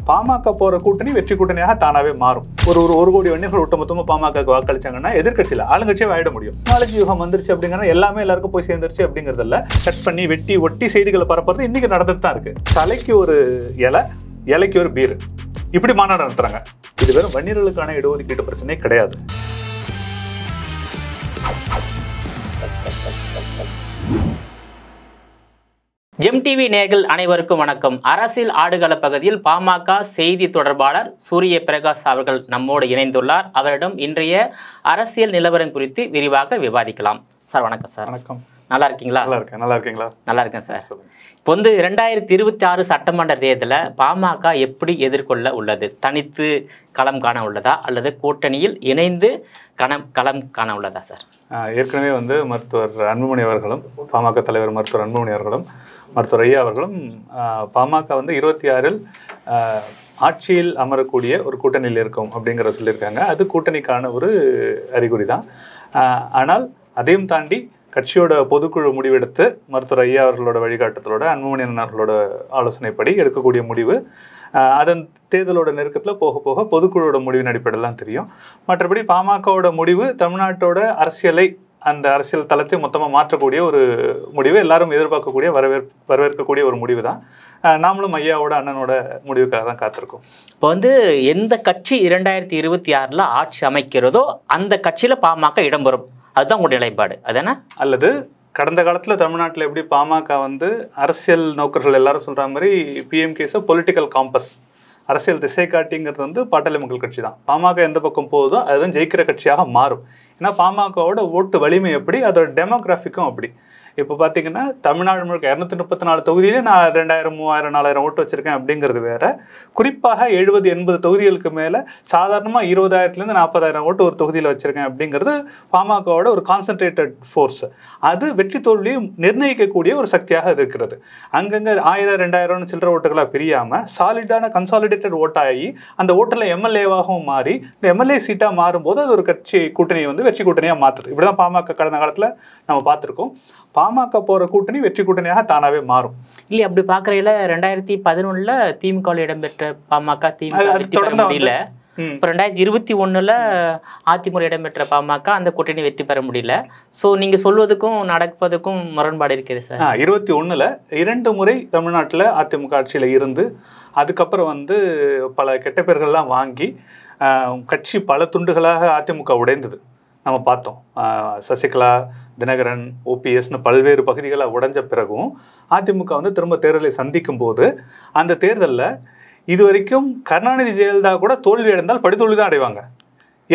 பாமக போற கூட்டணி வெற்றி கூட்டணியாக தானாவே மாறும். ஒரு கோடி வன்னியர்கள் ஒட்டுமொத்தமா பாமகக்கு வாக்களிச்சாங்கன்னா எதிர்கட்சியில ஆளுங்கட்சியாக ஆயிட முடியும். நாளைக்கு யுகம் வந்துருச்சு அப்படிங்கிற எல்லாமே எல்லாருக்கும் போய் சேர்ந்துருச்சு அப்படிங்கிறதுல கட் பண்ணி வெட்டி ஒட்டி செய்திகளை பரப்புறது இன்னைக்கு நடந்துட்டு தான் இருக்கு. தலைக்கு ஒரு இலைக்கு ஒரு பீர் இப்படி மாநாடு நடத்துறாங்க. இது வெறும் வன்னியர்களுக்கான இடஒதுக்கீட்டு பிரச்சனை கிடையாது. எம்டிவி நேயர்கள் அனைவருக்கும் வணக்கம். அரசியல் ஆடுகள பகுதியில் பாமக செய்தி தொடர்பாளர் சூரிய பிரகாஷ் அவர்கள் நம்மோடு இணைந்துள்ளார். அவரிடம் இன்றைய அரசியல் நிலவரம் குறித்து விரிவாக விவாதிக்கலாம். சார் வணக்கம். சார் வணக்கம். நல்லா இருக்கீங்களா? நல்லா இருக்கீங்களா? நல்லா இருக்கேன் சார். இப்போ 2026 சட்டமன்ற தேர்தலில் பாமக எப்படி எதிர்கொள்ள உள்ளது? தனித்து களம் காண உள்ளதா அல்லது கூட்டணியில் இணைந்து களம் காண உள்ளதா சார்? ஏற்கனவே மருத்துவர் அன்புமணி அவர்களும் பாமக தலைவர் மருத்துவர் அன்புமணி அவர்களும் மருத்துவர் ஐயா அவர்களும் பாமக 26இல் ஆட்சியில் அமரக்கூடிய ஒரு கூட்டணியில் இருக்கும் அப்படிங்கிறத சொல்லியிருக்காங்க. அது கூட்டணிக்கான ஒரு அறிகுறி தான். ஆனால் அதையும் தாண்டி கட்சியோட பொதுக்குழு முடிவெடுத்து மருத்துவர் ஐயா அவர்களோட வழிகாட்டுதலோட அன்புமணி அவர்களோட ஆலோசனைப்படி எடுக்கக்கூடிய முடிவு அதன் தேர்தலோட நெருக்கத்தில் போக போக பொதுக்குழுவோட முடிவின் அடிப்படையெல்லாம் தெரியும். மற்றபடி பாமகவோட முடிவு தமிழ்நாட்டோட அரசியலை அந்த அரசியல் தளத்தை மொத்தமாக மாற்றக்கூடிய ஒரு முடிவு, எல்லாரும் எதிர்பார்க்கக்கூடிய வரவேற்கக்கூடிய ஒரு முடிவு தான். நாமளும் ஐயாவோட அண்ணனோட முடிவுக்காக தான் காத்திருக்கோம். இப்போ எந்த கட்சி 2026 ஆட்சி அமைக்கிறதோ அந்த கட்சியில் பாமக இடம்பெறும், அதுதான் உங்களுடைய நிலைப்பாடு அதானே? அல்லது கடந்த காலத்தில் தமிழ்நாட்டில் எப்படி பாமக அரசியல் நோக்கர்கள் எல்லாரும் சொல்கிற மாதிரி பிஎம்கேஸை பொலிட்டிக்கல் காம்பஸ், அரசியல் திசை காட்டிங்கிறது பாட்டாளி மக்கள் கட்சி தான். பாமக எந்த பக்கம் போகுதோ அதுதான் ஜெயிக்கிற கட்சியாக மாறும். ஏன்னா பாமகவோட ஓட்டு வலிமை எப்படி, அதோட டெமோகிராஃபிக்கும் அப்படி. இப்போ பார்த்தீங்கன்னா தமிழ்நாடு முழுக்க 234 தொகுதியிலே நான் 2000, 3000, 4000 ஓட்டு வச்சுருக்கேன் அப்படிங்கிறது வேற. குறிப்பாக 70-80 தொகுதிகளுக்கு மேலே சாதாரணமாக 20,000லேருந்து 40,000 ஓட்டு ஒரு தொகுதியில் வச்சுருக்கேன் அப்படிங்கிறது பாமகவோட ஒரு கான்சன்ட்ரேட்டட் ஃபோர்ஸ். அது வெற்றி தோல்வியும் நிர்ணயிக்கக்கூடிய ஒரு சக்தியாக இருக்கிறது. அங்கங்கே 1000, 2000 சில்லற ஓட்டுகளாக பிரியாமல் சாலிடான கன்சாலிடேட்டட் ஓட்டாகி அந்த ஓட்டில் எம்எல்ஏவாகவும் மாறி இந்த எம்எல்ஏ சீட்டாக மாறும்போது அது ஒரு கட்சி கூட்டணியை வெற்றி கூட்டணியாக மாற்றுது. இப்படி தான் பாமக கடந்த காலத்தில் நம்ம பார்த்துருக்கோம். பாமக போற கூட்டணி வெற்றி கூட்டணியாக தானாவே மாறும். இல்லை அப்படி பார்க்குறையில 2011 திமுக இடம்பெற்ற பாமக திமுக முடியல. இப்போ 2021 அதிமுக இடம்பெற்ற பாமக அந்த கூட்டணி வெற்றி பெற முடியல. ஸோ நீங்க சொல்வதுக்கும் நடப்பதுக்கும் முரண்பாடு இருக்குது சார். 21 2 முறை தமிழ்நாட்டில் அதிமுக ஆட்சியில் இருந்து அதுக்கப்புறம் பல கெட்ட பேர்கள்லாம் வாங்கி கட்சி பல துண்டுகளாக அதிமுக உடைந்தது நம்ம பார்த்தோம். சசிகலா, தினகரன், ஓபிஎஸ்னு பல்வேறு பகுதிகளாக உடைஞ்ச பிறகும் அதிமுக திரும்ப தேர்தலை சந்திக்கும் போது அந்த தேர்தலில் இதுவரைக்கும் கருணாநிதி ஜெயலலிதா கூட தோல்வி அடைந்தால் படுதோல்வி தான் அடைவாங்க.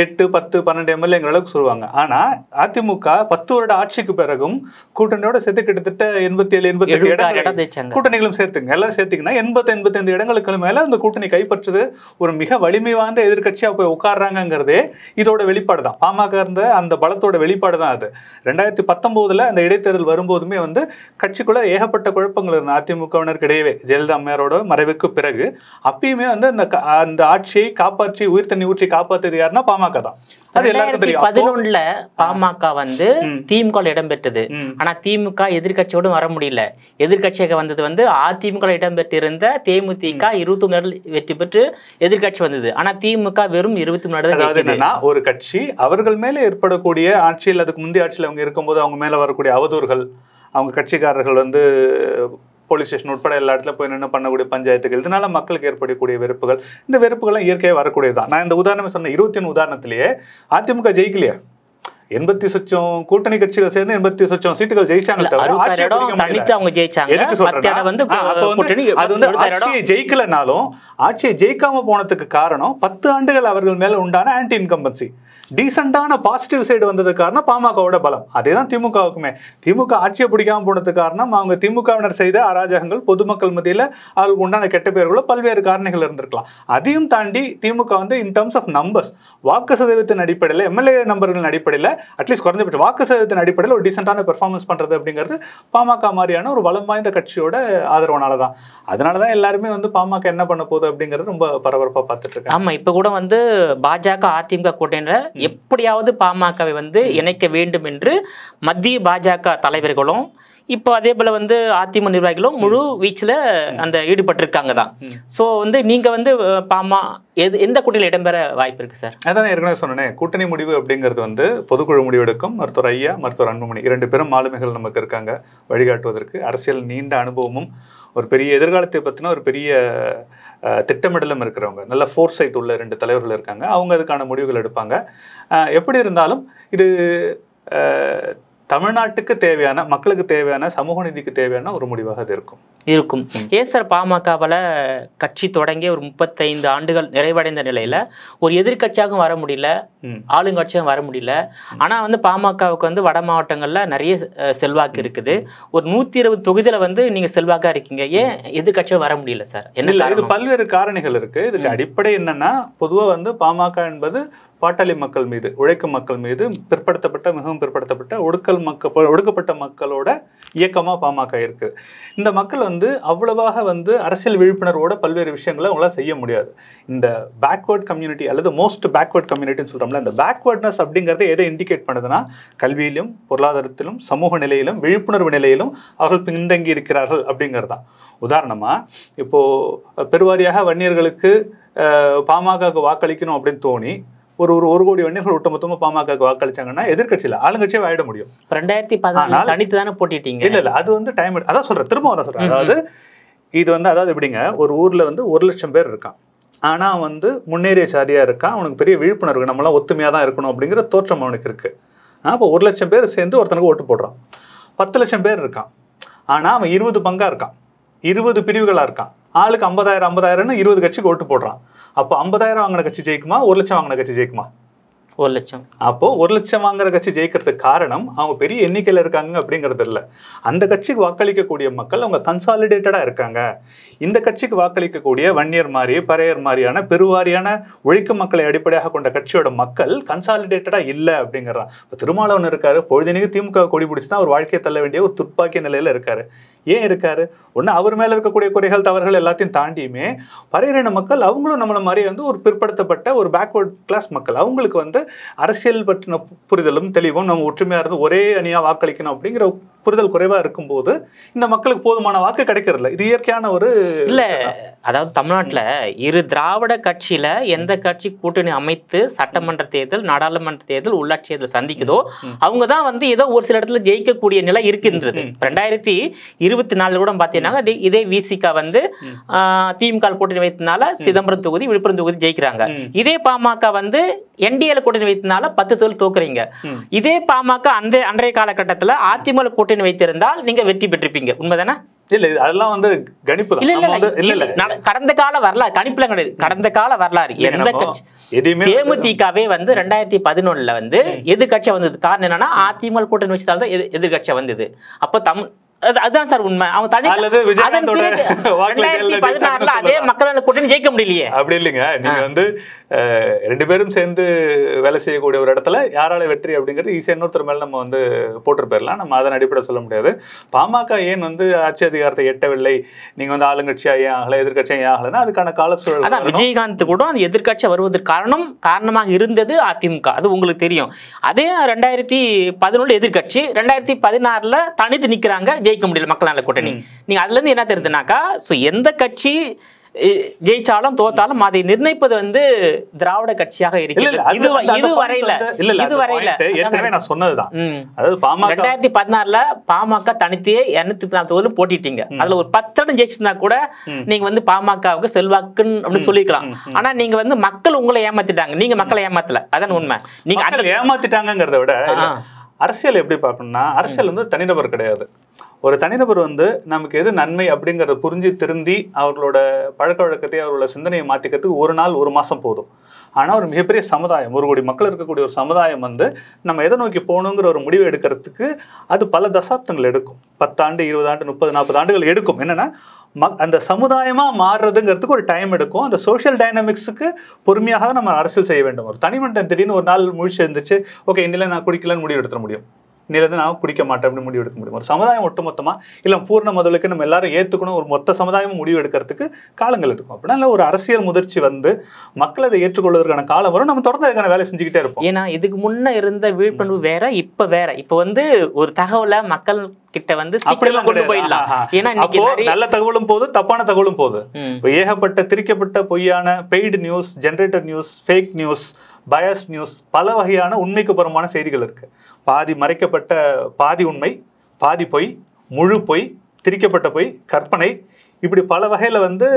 8, 10, 12 எம்எல்ஏங்கிற அளவுக்கு சொல்லுவாங்க. ஆனால் அதிமுக 10 வருட ஆட்சிக்கு பிறகும் கூட்டணியோட சேர்த்து கிட்டத்தட்ட 87-88 இடங்கள் கூட்டணிகளும் சேர்த்துங்க எல்லாம் சேர்த்திங்கன்னா 80-85 இடங்களுக்கு மேலே அந்த கூட்டணி கைப்பற்றுது. ஒரு மிக வலிமை வாய்ந்த எதிர்கட்சியாக போய் உட்கார்றாங்கிறதே இதோட வெளிப்பாடு தான். பாமக இருந்த அந்த பலத்தோட வெளிப்பாடு தான் அது. 2019 அந்த இடைத்தேர்தல் வரும்போதுமே கட்சிக்குள்ள ஏகப்பட்ட குழப்பங்கள் இருந்த அதிமுகவினருக்கு இடையவே ஜெயலலிதா அம்மையாரோட மறைவுக்கு பிறகு அப்பயுமே அந்த ஆட்சியை காப்பாற்றி உயிர் தண்ணி ஊற்றி காப்பாற்றியது யாருன்னா பாமக தான். 2011 பாமக திமுக இடம்பெற்றது. ஆனா திமுக எதிர்கட்சியோடும் வர முடியல. எதிர்கட்சியாக வந்தது அதிமுக இடம்பெற்றிருந்த தேமுதிக 23 வெற்றி பெற்று எதிர்கட்சி வந்தது. ஆனா திமுக வெறும் 23. ஒரு கட்சி அவர்கள் மேல ஏற்படக்கூடிய ஆட்சியில் அதுக்கு முந்தைய ஆட்சியில் அவங்க இருக்கும்போது அவங்க மேல வரக்கூடிய அவதூறுகள், அவங்க கட்சிக்காரர்கள் போலீஸ் ஸ்டேஷன் உட்பட எல்லா இடத்துல போய் நின்று பண்ணக்கூடிய பஞ்சாயத்துகள், இதனால மக்களுக்கு ஏற்படக்கூடிய வெறுப்புகள், இந்த வெறுப்புகள்லாம் இயற்கையாக வரக்கூடியதான். நான் இந்த உதாரணமே சொன்ன 21 உதாரணத்திலேயே அதிமுக ஜெயிக்கலையா? 80 கூட்டணி கட்சிகள் சேர்ந்து 80 சீட்டுகள் ஜெயிச்சாங்க. ஜெயிக்கலனாலும் ஆட்சியை ஜெயிக்காம போனதுக்கு காரணம் 10 ஆண்டுகள் அவர்கள் மேல உண்டான ஆன்டி இன்கம்பன்சி, டீசெண்டான பாசிட்டிவ் சைடு வந்தது காரணம் பாமகவோட பலம். அதே தான் திமுகவுக்குமே. திமுக ஆட்சியை பிடிக்காம போனதுக்கு காரணம் அவங்க திமுகவினர் செய்த அராஜகங்கள், பொதுமக்கள் மத்தியில் அவர்களுக்கு உண்டான கெட்ட பேர்களோ பல்வேறு காரணங்கள் இருந்திருக்கலாம். அதையும் தாண்டி திமுக இன் டர்ம்ஸ் ஆஃப் நம்பர்ஸ் வாக்கு சதவீதத்தின் அடிப்படையில், எம்எல்ஏ நம்பர்களின் அடிப்படையில், அட்லீஸ்ட் குறைஞ்சபட்ச வாக்கு சதவீதத்தின் அடிப்படையில் ஒரு டீசெண்டான பெர்ஃபார்மன்ஸ் பண்றது அப்படிங்கிறது பாமக மாதிரியான ஒரு வளம் வாய்ந்த கட்சியோட ஆதரவுனால தான். அதனால தான் எல்லாருமே பாமக என்ன பண்ண போகுது அப்படிங்கிறது ரொம்ப பரபரப்பாக பார்த்துட்டு இருக்காங்க. ஆமா, இப்போ கூட பாஜக அதிமுக கூட்டணியில் எப்படியாவது பாமகவை இணைக்க வேண்டும் என்று மத்திய பாஜக தலைவர்களும் இப்போ அதே போல வந்து அதிமுக நிர்வாகிகளும் முழு வீச்சில் அந்த ஈடுபட்டிருக்காங்க தான். ஸோ வந்து நீங்க வந்து பாமா எந்த கூட்டணியில் இடம்பெற வாய்ப்பு இருக்கு சார்? அதான் ஏற்கனவே சொன்னேன், கூட்டணி முடிவு அப்படிங்கிறது வந்து பொதுக்குழு முடிவெடுக்கும். மருத்துவர் ஐயா, மருத்துவர் அன்புமணி 2 பேரும் ஆளுமைகள் நமக்கு இருக்காங்க வழிகாட்டுவதற்கு. அரசியல் நீண்ட அனுபவமும் ஒரு பெரிய எதிர்காலத்தை பற்றின ஒரு பெரிய திட்டமிடலும் இருக்கிறவங்க, நல்ல ஃபோர்சைட் உள்ள 2 தலைவர்கள் இருக்காங்க. அவங்க அதுக்கான முடிவுகள் எடுப்பாங்க. எப்படி இருந்தாலும் இது தமிழ்நாட்டுக்கு தேவையான, மக்களுக்கு தேவையான, சமூக நீதிக்கு தேவையான ஒரு முடிவாக அது இருக்கும். ஏன் சார் பாமகவில் கட்சி தொடங்கி ஒரு 35 ஆண்டுகள் நிறைவடைந்த நிலையில ஒரு எதிர்கட்சியாகவும் வர முடியல, ஆளுங்கட்சியாகவும் வர முடியல. ஆனா வந்து பாமகவுக்கு வந்து வட மாவட்டங்கள்ல நிறைய செல்வாக்கு இருக்குது. ஒரு 120 தொகுதியில வந்து நீங்க செல்வாக்கா இருக்கீங்க. ஏன் எதிர்கட்சியாக வர முடியல சார்? என்ன? இது பல்வேறு காரணிகள் இருக்கு. இதுக்கு அடிப்படை என்னன்னா, பொதுவா வந்து பாமக என்பது பாட்டாளி மக்கள் மீது, உழைக்கும் மக்கள் மீது, பிற்படுத்தப்பட்ட, மிகவும் பிற்படுத்தப்பட்ட, ஒடுக்கப்பட்ட மக்களோட இயக்கமா பாமக இருக்கு. இந்த மக்கள் வந்து அவ்வளவாக வந்து அரசியல் விழிப்புணர்வோட பல்வேறு விஷயங்களை அவங்களால செய்ய முடியாது. இந்த பேக்வர்ட் கம்யூனிட்டி அல்லது மோஸ்ட் பேக்வர்ட் கம்யூனிட்டின்னு சொல்றோம்ல, இந்த பேக்வர்ட்னஸ் அப்படிங்கறத எதை இண்டிகேட் பண்ணுதுன்னா, கல்வியிலும், பொருளாதாரத்திலும், சமூக நிலையிலும், விழிப்புணர்வு நிலையிலும் அவர்கள் பின்தங்கி இருக்கிறார்கள் அப்படிங்கிறதான். உதாரணமா, இப்போ பெருவாரியாக வன்னியர்களுக்கு பாமகவுக்கு வாக்களிக்கணும் அப்படின்னு தோணி ஒரு 1 கோடி வன்னியர்கள் ஒட்டுமொத்தமா பாமகவுக்கு வாக்களிச்சாங்கன்னா எதிர்கட்சியில ஆளுங்கட்சியே ஆயிட முடியும். 2014 தனித்து தானே போட்டிட்டீங்க. இல்ல அது வந்து டைம், அதான் சொல்றேன், திரும்ப வர சொல்றேன். அதாவது இது வந்து, அதாவது எப்படிங்க, ஒரு ஊர்ல வந்து 1 லட்சம் பேர் இருக்கான். ஆனா வந்து முன்னேறிய சாதியா இருக்கான். அவனுக்கு பெரிய விழிப்புணர்வு, நம்மளாம் ஒத்துமையா தான் இருக்கணும் அப்படிங்கிற தோற்றம் அவனுக்கு இருக்கு. அப்போ 1 லட்சம் பேர் சேர்ந்து ஒருத்தனுக்கு ஓட்டு போடுறான். 10 லட்சம் பேர் இருக்கான். ஆனா அவன் 20 பங்கா இருக்கான், 20 பிரிவுகளா இருக்கான். ஆளுக்கு 50,000 20 கட்சிக்கு ஓட்டு போடுறான். அப்போ 50,000 வாங்கின கட்சி ஜெயிக்குமா, 1 லட்சம் வாங்கின கட்சி ஜெயிக்குமா? 1 லட்சம். அப்போ 1 லட்சம் வாங்குற கட்சி ஜெயிக்கிறதுக்கு காரணம் அவங்க பெரிய எண்ணிக்கையில இருக்காங்க அப்படிங்கிறது இல்லை. அந்த கட்சிக்கு வாக்களிக்கக்கூடிய மக்கள் அவங்க கன்சாலிடேட்டடா இருக்காங்க. இந்த கட்சிக்கு வாக்களிக்கக்கூடிய வன்னியர் மாதிரி, பறையர் மாதிரியான பெருவாரியான உழைக்கும் மக்களை அடிப்படையாக கொண்ட கட்சியோட மக்கள் கன்சாலிடேட்டடா இல்லை அப்படிங்கிறான். இப்போ திருமாவளவன் இருக்காரு, பொழுதுனிக்கு திமுக கொடி பிடிச்சுதான் அவர் வாழ்க்கையை தள்ள வேண்டிய ஒரு துப்பாக்கிய நிலையில இருக்காரு. ஏன் இருக்காரு? ஒன்று, அவர் மேல இருக்கக்கூடிய குறைகள், தவறுகள் எல்லாத்தையும் தாண்டியுமே பறையரின மக்கள் அவங்களும் நம்மள மாதிரி வந்து ஒரு பிற்படுத்தப்பட்ட ஒரு பேக்வர்ட் கிளாஸ் மக்கள். அவங்களுக்கு வந்து அரசியல் பற்றின புரிதலும் தெளிவும், நம்ம ஒற்றுமையா இருந்து ஒரே அணியா வாக்களிக்கணும் அப்படிங்கிற புரிதல் குறைவா இருக்கும்போது இந்த மக்களுக்கு போதுமான வாக்கு கிடைக்கிறதில்ல. இது இயற்கையான ஒரு இல்ல. அதாவது தமிழ்நாட்டுல இரு திராவிட கட்சியில எந்த கட்சி கூட்டணி அமைத்து சட்டமன்ற தேர்தல், நாடாளுமன்ற தேர்தல், உள்ளாட்சி தேர்தல் சந்திக்குதோ அவங்கதான் வந்து ஏதோ ஒரு சில இடத்துல ஜெயிக்கக்கூடிய நிலை இருக்கின்றது. 2024 கூட பாத்தீங்கன்னா இதே விசிகா வந்து திமுக கூட்டணி வைத்தனால சிதம்பரம் தொகுதி, விழுப்புரம் தொகுதி ஜெயிக்கிறாங்க. இதே பாமக வந்து என்டிஏல கூட்டணி வைத்தனால 10 தொகுதி தோக்குறீங்க. இதே பாமக அன்றைய காலகட்டத்துல அதிமுக கூட்டணி வைத்திருந்தால் நீங்க வெற்றி பெற்றிருப்பீங்க. உண்மைதானே? இல்ல, அதெல்லாம் வந்து கணிப்பு தான். கடந்த கால வரலாறு, கணிப்புல கிடையாது, கடந்த கால வரலாறு. எந்த கட்சி, தேமுதிகவே வந்து 2011 வந்து எதிர்கட்சியா வந்தது. காரணம் என்னன்னா அதிமுக கூட்டணி வச்சதால்தான் எதிர்கட்சியா வந்தது. அப்ப அதுதான் சார் உண்மை. அவங்க தனி 2016 அதே மக்கள் கூட்டணி ஜெயிக்க முடியலையே. அப்படி இல்லைங்க. நீங்க வந்து 2 பேரும் சேர்ந்து வேலை செய்யக்கூடிய ஒரு இடத்துல யாரால வெற்றி அப்படிங்கிறது ஈஸியா இன்னொருத்தர் மேல நம்ம வந்து போட்டு போயிடலாம். நம்ம அதன் அடிப்படை சொல்ல முடியாது. பாமக ஏன் வந்து ஆட்சி அதிகாரத்தை எட்டவில்லை, நீங்க வந்து ஆளுங்கட்சியா ஏன் ஆகல, எதிர்கட்சியா ஏன் ஆகலன்னா அதுக்கான கால சூழல். அதான் விஜயகாந்த் கூட அந்த எதிர்கட்சியா வருவதற்கு காரணமாக இருந்தது அதிமுக. அது உங்களுக்கு தெரியும். அதே 2011 எதிர்கட்சி, 2016 தனித்து நிக்கிறாங்க, ஜெயிக்க முடியல மக்கள் நல கூட்டணி. நீங்க அதுல இருந்து என்ன தெரியுதுனாக்கா, எந்த கட்சி ஜெயிச்சாலும் தோத்தாலும் அதை நிர்ணயிப்பது வந்து திராவிட கட்சியாக இருக்கிறது. இதுவரையில நான் சொன்னதுதான். அதாவது 2016 பாமக தனித்தே 214 தொகுதியில போட்டிட்டீங்க. அதுல ஒரு 10 இடம் ஜெயிச்சிருந்தா கூட நீங்க வந்து பாமகவுக்கு செல்வாக்குன்னு அப்படின்னு சொல்லிக்கலாம். ஆனா நீங்க வந்து மக்கள் உங்களை ஏமாத்திட்டாங்க, நீங்க மக்களை ஏமாத்தல. அதான் உண்மை. நீங்க ஏமாத்திட்டாங்கிறத விட அரசியல் எப்படி பார்க்கணும்னா, அரசியல் வந்து தனிநபர் கிடையாது. ஒரு தனிநபர் வந்து நமக்கு எது நன்மை அப்படிங்கிறத புரிஞ்சு திருந்தி அவர்களோட பழக்க வழக்கத்தை, அவர்களோட சிந்தனையை மாற்றிக்கிறதுக்கு 1 நாள் 1 மாதம் போதும். ஆனால் ஒரு மிகப்பெரிய சமுதாயம், 1 கோடி மக்கள் இருக்கக்கூடிய ஒரு சமுதாயம் வந்து நம்ம எதை நோக்கி போகணுங்கிற ஒரு முடிவை எடுக்கிறதுக்கு அது பல தசாப்தங்கள் எடுக்கும். 10 ஆண்டு, 20 ஆண்டு, 30, 40 ஆண்டுகள் எடுக்கும். என்னன்னா, அந்த சமுதாயமா மாறுறதுங்கிறதுக்கு ஒரு டைம் எடுக்கும். அந்த சோஷியல் டைனமிக்ஸுக்கு பொறுமையாக தான் நம்ம அரசியல் செய்ய வேண்டும். ஒரு தனிமனிதன் திடீர்னு ஒரு நாள் முழிச்சு இருந்துச்சு, ஓகே இன்னில நான் குடிக்கலன்னு முடிவு எடுத்துட முடியும்? இன்னிலிருந்து நான் குடிக்க மாட்டேன் அப்படின்னு முடிவு எடுக்க முடியும். ஒரு சமுதாயம் ஒட்டுமொத்தமா இல்ல பூர்ண முதலுக்கு நம்ம எல்லாரும் ஏத்துக்கணும், ஒரு மொத்த சமுதாயமும் முடிவு எடுக்கிறதுக்கு காலங்கள் எடுக்கும். அப்படின்னா ஒரு அரசியல் முதிர்ச்சி வந்து மக்கள் அதை ஏற்றுக்கொள்வதற்கான காலம் வரும். நம்ம தொடர்ந்து அதுக்கான வேலை செஞ்சுக்கிட்டே இருப்போம். ஏன்னா இதுக்கு முன்ன இருந்த விழிப்புணர்வு வேற, இப்ப வேற. இப்ப வந்து ஒரு தகவலை மக்கள் கிட்ட வந்து சீக்கிரம் கொண்டு போயிடலாம். ஏன்னா நல்ல தகவலும் போது, தப்பான தகவலும் போது. ஏகப்பட்ட திரிக்கப்பட்ட பொய்யான paid news, generator news, fake news, bias news, பல வகையான உண்மைக்கு புறமான செய்திகள் இருக்கு. பாதி மறைக்கப்பட்ட, பாதி உண்மை, பாதி பொய், முழு பொய், திரிக்கப்பட்ட பொய், கற்பனை, இப்படி பல வகையில வந்து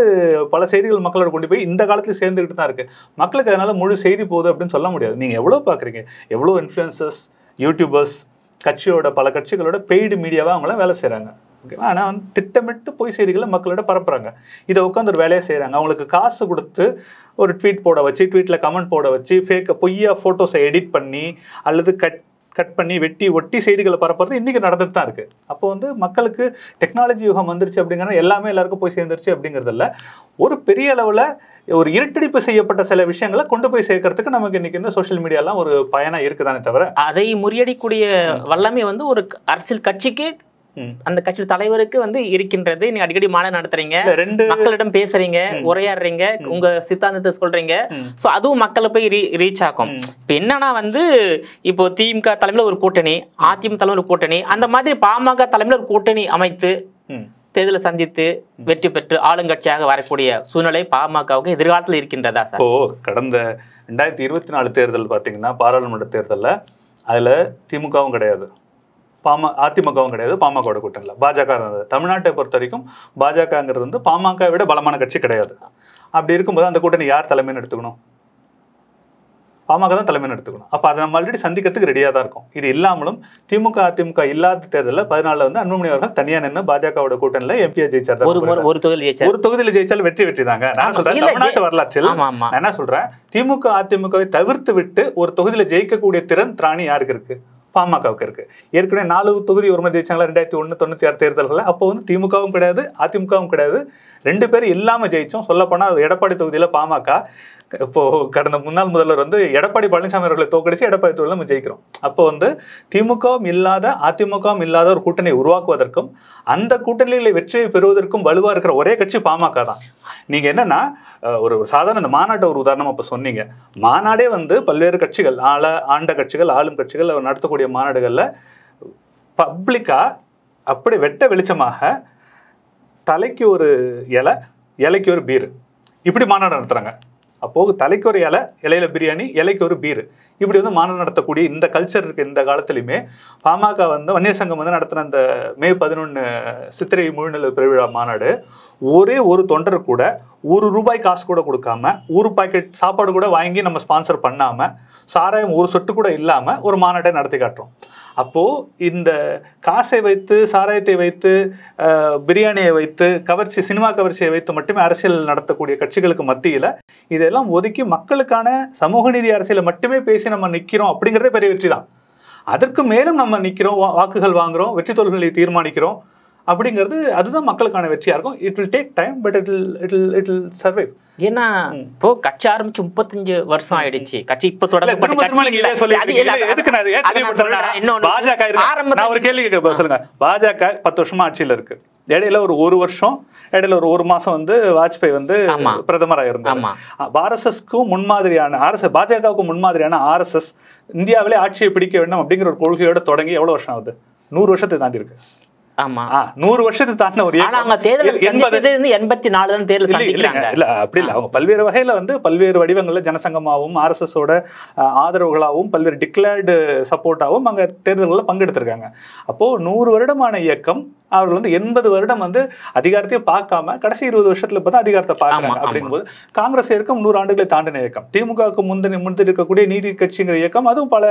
பல செய்திகள் மக்களோட கொண்டு போய் இந்த காலத்துல சேர்ந்துக்கிட்டு தான் இருக்கு. மக்களுக்கு அதனால முழு செய்தி போகுது அப்படின்னு சொல்ல முடியாது. நீங்க எவ்வளவு பாக்குறீங்க, எவ்வளவு இன்ஃப்ளூயன்சர்ஸ், யூடியூபர்ஸ், கட்சியோட பல கட்சிகளோட பெய்டு மீடியாவா அவங்களாம் வேலை செய்யறாங்க. ஓகேவா? ஆனா வந்து திட்டமிட்டு பொய் செய்திகளை மக்களோட பரப்புறாங்க. இதை உட்காந்து ஒரு வேலையை செய்யறாங்க. அவங்களுக்கு காசு கொடுத்து ஒரு ட்வீட் போட வச்சு, ட்வீட்ல கமெண்ட் போட வச்சு, ஃபேக் பொய்யா போட்டோஸை எடிட் பண்ணி அல்லது கட் பண்ணி வெட்டி ஒட்டி செய்திகளை பரப்புறது இன்னைக்கு நடந்துட்டு தான் இருக்கு. அப்போ வந்து மக்களுக்கு டெக்னாலஜி யுகம் வந்துருச்சு அப்படிங்கிறது எல்லாமே எல்லாருக்கும் போய் சேர்ந்துருச்சு அப்படிங்கிறது இல்லை. ஒரு பெரிய அளவுல ஒரு இருட்டடிப்பு செய்யப்பட்ட சில விஷயங்களை கொண்டு போய் சேர்க்கறதுக்கு நமக்கு இன்னைக்கு இந்த சோசியல் மீடியாலாம் ஒரு பயனா இருக்குதானே தவிர, அதை முறியடிக்கூடிய வல்லமை வந்து ஒரு அரசியல் கட்சிக்கு, அந்த கட்சி தலைவருக்கு வந்து இருக்கின்றது. நீங்க அடிக்கடி மாநாடு நடத்துறீங்க, மக்களிடம் பேசுறீங்க, உரையாடுறீங்க, உங்க சித்தாந்தத்தை சொல்றீங்க. சோ அதுவும் மக்களை போய் ரீச் ஆகும். இப்ப என்னன்னா வந்து இப்போ திமுக தலைமையில ஒரு கூட்டணி, அதிமுக தலைமையில ஒரு கூட்டணி, அந்த மாதிரி பாமக தலைமையில ஒரு கூட்டணி அமைத்து தேர்தலை சந்தித்து வெற்றி பெற்று ஆளுங்கட்சியாக வரக்கூடிய சூழ்நிலை பாமகவுக்கு எதிர்காலத்தில் இருக்கின்றதா சார்? இப்போ கடந்த 2024 தேர்தல் பாத்தீங்கன்னா, பாராளுமன்ற தேர்தலில் அதுல திமுகவும் கிடையாது, அதிமுகவும் கிடையாது, பாமகவோட கூட்டணியில் பாஜக இருந்தது. தமிழ்நாட்டை பொறுத்த வரைக்கும் பாஜகங்கிறது வந்து பாமக விட பலமான கட்சி கிடையாது. அப்படி இருக்கும்போது அந்த கூட்டணி யார் தலைமைன்னு எடுத்துக்கணும்? பாமக தான் தலைமைன்னு எடுத்துக்கணும். அப்போ அதை நம்ம ஆல்ரெடி சந்திக்கிறதுக்கு ரெடியாக தான் இருக்கும். இது இல்லாமலும் திமுக அதிமுக இல்லாத தேர்தலில் 14 வந்து அன்புமணி அவர்கள் தனியாக நின்று பாஜகவோட கூட்டணியில் எம்பியா ஜெயிச்சார். ஒரு தொகுதியில் ஜெயிச்சாலும் வெற்றி தாங்க. நான் சொல்றேன், தமிழ்நாட்டு வரலாற்றில் நான் என்ன சொல்றேன், திமுக அதிமுகவை தவிர்த்து விட்டு ஒரு தொகுதியில் ஜெயிக்கக்கூடிய திறன் திராணி யாருக்கு இருக்கு? பாமகவுக்கு இருக்கு. ஏற்கனவே 4 தொகுதி ஒரு மாதிரி ஜெயிச்சாங்களா 2001-96 தேர்தல்கள். அப்போ வந்து திமுகவும் கிடையாது, அதிமுகவும் கிடையாது, 2 பேரும் இல்லாம ஜெயிச்சோம். சொல்ல போனா எடப்பாடி தொகுதியில பாமக இப்போ கடந்த முன்னாள் முதல்வர் வந்து எடப்பாடி பழனிசாமி அவர்களை தோக்கடிச்சு எடப்பாடி தொகுதியில் நம்ம ஜெயிக்கிறோம். அப்போ வந்து திமுகவும் இல்லாத அதிமுகவும் இல்லாத ஒரு கூட்டணியை உருவாக்குவதற்கும் அந்த கூட்டணியில வெற்றியை பெறுவதற்கும் வலுவா இருக்கிற ஒரே கட்சி பாமக தான். நீங்க என்னன்னா ஒரு சாதாரண இந்த மாநாட்டை ஒரு உதாரணமா இப்ப சொன்னீங்க. மாநாடே வந்து பல்வேறு கட்சிகள், ஆண்ட கட்சிகள், ஆளும் கட்சிகள் நடத்தக்கூடிய மாநாடுகள்ல பப்ளிக்கா அப்படி வெட்ட வெளிச்சமாக தலைக்கு ஒரு இலைக்கு ஒரு பீரு இப்படி மாநாடு நடத்துறாங்க. அப்போ தலைக்கு ஒரு இலையில பிரியாணி, இலைக்கு ஒரு பீரு, இப்படி வந்து மாநாடு நடத்தக்கூடிய இந்த கல்ச்சர் இருக்கு. இந்த காலத்திலுமே பாமக வந்து வன்னியர் சங்கம் வந்து நடத்தின அந்த மே 11 சித்திரை முழுநிலவு பெருவிழா மாநாடு ஒரே ஒரு தொண்டர் கூட ₹1 காசு கூட கொடுக்காம, ஒரு பாக்கெட் சாப்பாடு கூட வாங்கி நம்ம ஸ்பான்சர் பண்ணாம, சாராயம் ஒரு சொட்டு கூட இல்லாம ஒரு மாநாட்டை நடத்தி காட்டுறோம். அப்போ இந்த காசை வைத்து, சாராயத்தை வைத்து, பிரியாணியை வைத்து, கவர்ச்சி, சினிமா கவர்ச்சியை வைத்து மட்டுமே அரசியல் நடத்தக்கூடிய கட்சிகளுக்கு மத்தியில இதெல்லாம் ஒதுக்கி மக்களுக்கான சமூக நீதி அரசியலை மட்டுமே பேசி நம்ம நிக்கிறோம் அப்படிங்கிறதே பெரிய வெற்றி தான். அதற்கு மேலும் நம்ம நிக்கிறோம், வாக்குகள் வாங்குறோம், வெற்றி தோல்விகளை தீர்மானிக்கிறோம் அப்படிங்கிறது, அதுதான் மக்களுக்கான வெற்றியா இருக்கும். It will take time, but it will survive. ஏன்னா இப்போ கட்சி ஆரம்பிச்சு 35 வருஷம் ஆயிடுச்சு. கட்சி இப்ப தொடங்க ஒரு கேள்வி சொல்லுங்க. பாஜக 10 வருஷமா ஆட்சியில இருக்கு. இடையில ஒரு வருஷம், இடையில ஒரு மாசம் வந்து வாஜ்பாய் வந்து பிரதமராக இருந்தார். ஆர்எஸ்எஸ்க்கும் முன்மாதிரியான பாஜகவுக்கும் முன்மாதிரியான ஆர்எஸ்எஸ் இந்தியாவிலே ஆட்சியை பிடிக்க வேண்டும் அப்படிங்கிற ஒரு கொள்கையோட தொடங்கி எவ்வளவு வருஷம் ஆகுது? 100 வருஷத்தை தாண்டி இருக்கு. 100 வருஷத்தை தாண்டின ஒரு அவங்க பல்வேறு வகையில வந்து பல்வேறு வடிவங்கள்ல ஜனசங்கமாகவும் ஆர்எஸ்எஸோட ஆதரவுகளாகவும் பல்வேறு டிக்ளேர்டு சப்போர்ட்டாகவும் அங்க தேர்தல்களில் பங்கெடுத்திருக்காங்க. அப்போ 100 வருடமான இயக்கம் அவர்கள் வந்து 80 வருடம் வந்து அதிகாரத்தையும் பார்க்காம கடைசி 20 வருஷத்துல பார்த்தா அதிகாரத்தை பார்க்கறாங்க. அப்படிங்கும்போது காங்கிரஸ் இயக்கம் 100 ஆண்டுகளை தாண்டின இயக்கம். திமுகவுக்கு முந்தி இருக்கக்கூடிய நீதி கட்சிங்கிற இயக்கம் அதுவும் பல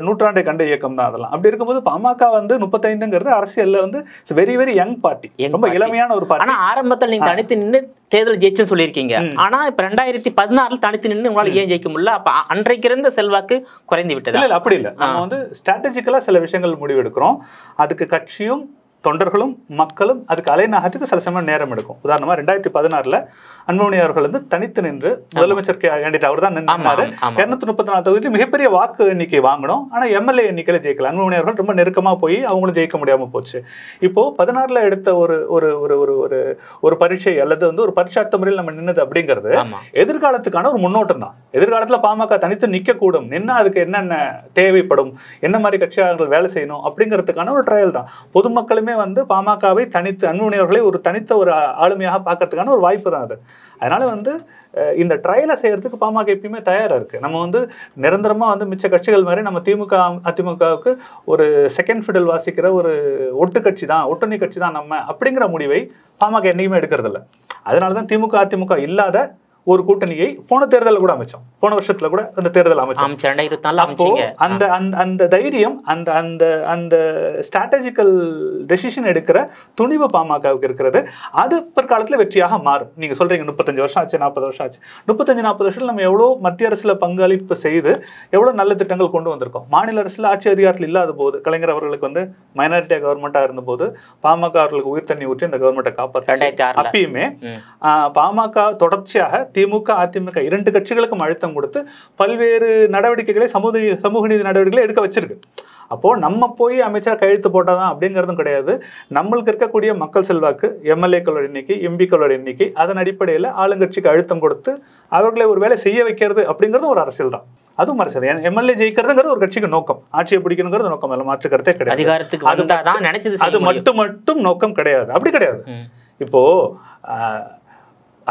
நூற்றாண்டை கண்ட இயக்கம் தான். அதெல்லாம் அப்படி இருக்கும்போது பாமக வந்து 35ங்கிறது அரசியல்ல வந்து வெரி வெரி யங் பார்ட்டி, ரொம்ப இளமையான ஒரு பார்ட்டி. ஆனா ஆரம்பத்தில் நீங்க தனித்து நின்று தேர்தல் ஜெயிச்சுன்னு சொல்லியிருக்கீங்க. ஆனா இப்ப 2016 தனித்து நின்று உங்களால ஏன் ஜெயிக்க முடியல? அப்ப அன்றைக்கு இருந்த செல்வாக்கு குறைந்து விட்டது. இல்ல அப்படி இல்லை. நம்ம வந்து ஸ்ட்ராட்டஜிக்கலா சில விஷயங்கள் முடிவெடுக்கிறோம். அதுக்கு கட்சியும் தொண்டர்களும் மக்களும் அதுக்கு அலைநகத்துக்கு சில சமயம் நேரம் எடுக்கும். உதாரணமா 2016 அன்புமணி அவர்கள் வந்து தனித்து நின்று முதலமைச்சர் கேண்டிடேட் அவர் தான் நின்றாரு. 234 தொகுதி மிகப்பெரிய வாக்கு எண்ணிக்கை வாங்கணும். ஆனா எம்எல்ஏ எண்ணிக்கையில ஜெயிக்கல. அன்புமணி அவர்கள் ரொம்ப நெருக்கமா போய் அவங்களும் ஜெயிக்க முடியாம போச்சு. இப்போ 16 எடுத்த ஒரு பரீட்சை அல்லது வந்து ஒரு பரீட்சார்த்த முறையில் நம்ம நின்னது அப்படிங்கிறது எதிர்காலத்துக்கான ஒரு முன்னோட்டம் தான். எதிர்காலத்துல பாமக தனித்து நிக்க கூடும், நின்னா அதுக்கு என்னென்ன தேவைப்படும், என்ன மாதிரி கட்சியாளர்கள் வேலை செய்யணும் அப்படிங்கிறதுக்கான ஒரு ட்ரையல் தான். பொதுமக்களுமே வந்து பாமகவை தனித்து அன்புமணி அவர்களை ஒரு தனித்த ஒரு ஆளுமையாக பார்க்கறதுக்கான ஒரு வாய்ப்பு தான் அது. அதனால வந்து இந்த ட்ரையலை செய்யறதுக்கு பாமக எப்பயுமே தயாரா இருக்கு. நம்ம வந்து நிரந்தரமா வந்து மிச்ச கட்சிகள் மாதிரி நம்ம திமுக அதிமுகவுக்கு ஒரு செகண்ட் ஃபிடல் வாசிக்கிற ஒரு ஒட்டு கட்சி தான், ஒட்டுணி கட்சி தான் நம்ம அப்படிங்கிற முடிவை பாமக என்னைக்குமே எடுக்கிறது இல்லை. அதனாலதான் திமுக அதிமுக இல்லாத ஒரு கூட்டணியை போன தேர்தலில் கூட அமைச்சோம். போன வருஷத்துல கூட அந்த தேர்தல் அமைச்சோம். அந்த தைரியம், அந்த அந்த அந்த ஸ்ட்ராட்டஜிக்கல் டெசிஷன் எடுக்கிற துணிவு பாமகவுக்கு இருக்கிறது. அது பிற்காலத்தில் வெற்றியாக மாறும். நீங்க சொல்றீங்க 35 வருஷம் ஆச்சு, 40 வருஷம் ஆச்சு. 35-40 வருஷத்துல நம்ம எவ்வளவு மத்திய அரசுல பங்களிப்பு செய்து எவ்வளவு நல்ல திட்டங்கள் கொண்டு வந்திருக்கோம். மாநில அரசுல ஆட்சி அதிகாரத்தில் இல்லாத போது கலைஞர் அவர்களுக்கு வந்து மைனாரிட்டியா கவர்மெண்டா இருந்த போது பாமக அவர்களுக்கு உயிர் தண்ணி ஊற்றி அந்த கவர்மெண்ட்டை காப்பாற்ற அப்பயுமே பாமக தொடர்ச்சியாக திமுக அதிமுக 2 கட்சிகளுக்கும் அழுத்தம் கொடுத்து பல்வேறு நடவடிக்கைகளை சமூக நீதி நடவடிக்கைகளை எடுக்க வச்சிருக்கு. அப்போ நம்ம போய் அமைச்சர் கையெழுத்து போட்டாதான் அப்படிங்கிறதும் கிடையாது. நம்மளுக்கு இருக்கக்கூடிய மக்கள் செல்வாக்கு, எம்எல்ஏக்களோட எண்ணிக்கை, எம்பிக்களோட எண்ணிக்கை, அதன் அடிப்படையில் ஆளுங்கட்சிக்கு அழுத்தம் கொடுத்து அவர்களை ஒரு வேலை செய்ய வைக்கிறது அப்படிங்கிறது ஒரு அரசியல் தான். அதுவும் அரசியல். எம்எல்ஏ ஜெயிக்கிறதுங்கிறது ஒரு கட்சிக்கு நோக்கம், ஆட்சியை பிடிக்கணுங்கிறது நோக்கம், அதில் மாற்று கருத்தே கிடையாது. அது மட்டும் நோக்கம் கிடையாது, அப்படி கிடையாது. இப்போ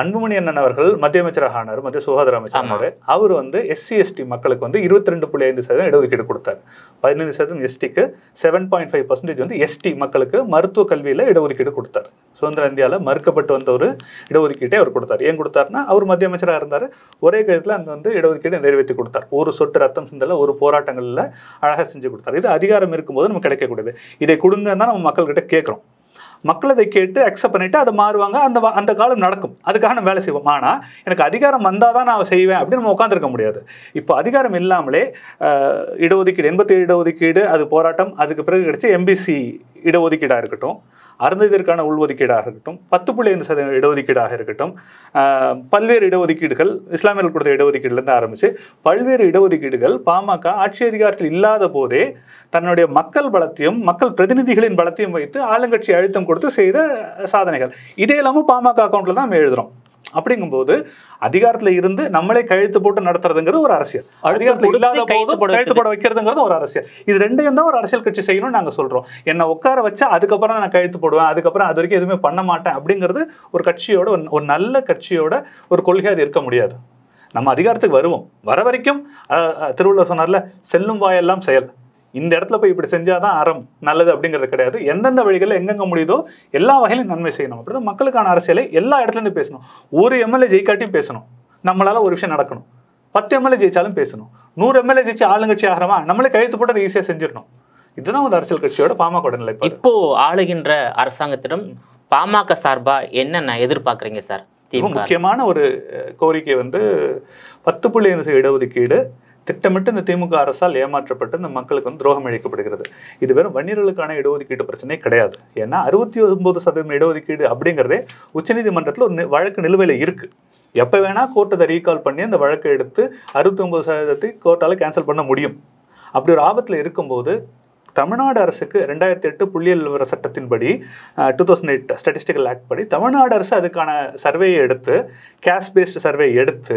அன்புமணி அண்ணன் அவர்கள் மத்திய அமைச்சராக ஆனார், மத்திய சுகாதார அமைச்சர் ஆனார். அவர் வந்து SC ST மக்களுக்கு வந்து 22.5% இடஒதுக்கீடு கொடுத்தார். 15% STக்கு, 7.5% வந்து ST மக்களுக்கு மருத்துவ கல்வியில இடஒதுக்கீடு கொடுத்தார். சுதந்திர இந்தியாவில் மறுக்கப்பட்டு வந்த ஒரு இடஒதுக்கீட்டை அவர் கொடுத்தார். ஏன் கொடுத்தாருன்னா அவர் மத்திய அமைச்சராக இருந்தார். ஒரே கழுத்தில் அந்த வந்து இடஒதுக்கீடு நிறைவேற்றி கொடுத்தார். ஒரு சொட்டு ரத்தம் சிந்தல, ஒரு போராட்டங்களில் அழகாக செஞ்சு கொடுத்தார். இது அதிகாரம் இருக்கும்போது நமக்கு கிடைக்கக்கூடியது. இதை கொடுங்கன்னா நம்ம மக்கள்கிட்ட கேட்குறோம். மக்கள் அதை கேட்டு அக்செப்ட் பண்ணிட்டு அதை மாறுவாங்க. அந்த காலம் நடக்கும். அதுக்காக நம்ம வேலை செய்வோம். ஆனால் எனக்கு அதிகாரம் வந்தால் தான் நான் செய்வேன் அப்படின்னு நம்ம உட்காந்துருக்க முடியாது. இப்போ அதிகாரம் இல்லாமலே இடஒதுக்கீடு, 87 இடஒதுக்கீடு, அது போராட்டம், அதுக்கு பிறகு கிடைச்ச MBC இடஒதுக்கீடாக இருக்கட்டும், அருந்ததிற்கான உள்ஒதுக்கீடாக இருக்கட்டும், 10.5% இடஒதுக்கீடாக இருக்கட்டும், பல்வேறு இடஒதுக்கீடுகள், இஸ்லாமியர்கள் கொடுத்த இடஒதுக்கீடுலேருந்து ஆரம்பித்து பல்வேறு இடஒதுக்கீடுகள் பாமக ஆட்சி அதிகாரத்தில் இல்லாத போதே தன்னுடைய மக்கள் பலத்தையும் மக்கள் பிரதிநிதிகளின் பலத்தையும் வைத்து ஆளுங்கட்சி அழுத்தம் கொடுத்து செய்த சாதனைகள். இதே இல்லாமல் பாமக அக்கௌண்ட்ல தான் நம்ம எழுதுறோம். அப்படிங்கும்போது அதிகாரத்துல இருந்து நம்மளே கழுத்து போட்டு நடத்துறதுங்கிறது ஒரு அரசியல், அதிகாரத்துல இல்லாத போது கழுத்து போட வைக்கிறதுங்கிறது ஒரு அரசியல். இது ரெண்டையும் தான் ஒரு அரசியல் கட்சி செய்யணும்னு நாங்க சொல்றோம். என்ன உட்கார வச்சா அதுக்கப்புறம் நான் கழுத்து போடுவேன், அதுக்கப்புறம் அது வரைக்கும் எதுவுமே பண்ண மாட்டேன் அப்படிங்கிறது ஒரு கட்சியோட, ஒரு நல்ல கட்சியோட ஒரு கொள்கை அது இருக்க முடியாது. நம்ம அதிகாரத்துக்கு வருவோம், வர வரைக்கும் திருவள்ளுவர் சொன்னார்ல, செல்லும் வாயெல்லாம் செயல். இந்த இடத்துல போய் இப்படி செஞ்சாதான் அறம் நல்லது அப்படிங்கிறது கிடையாது. எந்தெந்த வழிகளில் எங்கெங்க முடியுதோ எல்லா வகையிலும் நன்மை செய்யணும். அப்படிதான் மக்களுக்கான அரசியலை எல்லா இடத்துலேருந்து பேசணும். ஒரு எம்எல்ஏ ஜெயிக்காட்டியும் பேசணும். நம்மளால ஒரு விஷயம் நடக்கணும். 10 எம்எல்ஏ ஜெயிச்சாலும் பேசணும். 100 எம்எல்ஏ ஜெயிச்சு ஆளுங்கட்சி ஆகிறமா நம்மளே கழுத்து போட்டு அதை ஈஸியாக செஞ்சிடணும். இதுதான் ஒரு அரசியல் கட்சியோட பாமக நிலை. இப்போ ஆளுகின்ற அரசாங்கத்திடம் பாமக சார்பா என்னென்ன எதிர்பார்க்குறீங்க சார்? முக்கியமான ஒரு கோரிக்கை வந்து 10.5% இடஒதுக்கீடு திட்டமிட்டு இந்த திமுக அரசால் ஏமாற்றப்பட்டு இந்த மக்களுக்கு வந்து துரோகம் இழைக்கப்படுகிறது. இது வெறும் வன்னியர்களுக்கான இடஒதுக்கீடு பிரச்சனை கிடையாது. ஏன்னா 69% இடஒதுக்கீடு அப்படிங்கிறதே உச்சநீதிமன்றத்தில் ஒரு வழக்கு நிலுவையில் இருக்கு. எப்போ வேணா கோர்ட் அதை ரீகால் பண்ணி அந்த வழக்கை எடுத்து 69% கோர்ட்டால் கேன்சல் பண்ண முடியும். அப்படி ஒரு ஆபத்தில் இருக்கும்போது தமிழ்நாடு அரசுக்கு 2008 புள்ளியியல் விவர சட்டத்தின்படி 2008 ஸ்டாட்டிஸ்டிக்கல் ஆக்ட் படி தமிழ்நாடு அரசு அதுக்கான சர்வேயை எடுத்து, கேஷ் பேஸ்டு சர்வே எடுத்து,